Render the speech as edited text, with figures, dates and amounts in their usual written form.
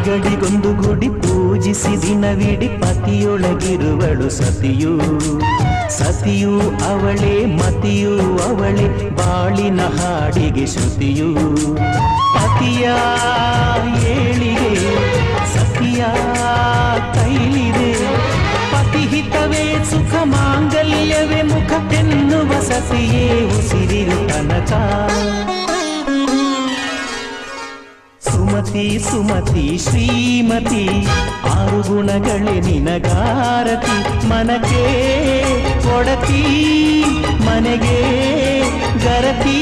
ಗಡಿಗೊಂದು ಗುಡಿ ಪೂಜಿಸಿ ದಿನವಿಡಿ ಪತಿಯೊಳಗಿರುವಳು ಸತಿಯು. ಸತಿಯು ಅವಳೇ ಮತಿಯು ಅವಳೇ ಬಾಳಿನ ಹಾಡಿಗೆ ಶ್ರುತಿಯು. ಪತಿಯ ಏಳಿಗೆ ಸತಿಯ ಕೈಲಿದೆ. ಪತಿಹಿತವೇ ಸುಖ ಮಾಂಗಲ್ಯವೇ ಮುಖ ಎನ್ನುವ ಸತಿಯೇ ಉಸಿರಿರು ತನಕ. ಸುಮತಿ ಸುಮತಿ ಶ್ರೀಮತಿ ಆರು ಗುಣಗಳೇ ನಿನಗಾರತಿ. ಮನಕ್ಕೆ ಕೊಡತಿ ಮನೆಗೆ ಗರತಿ.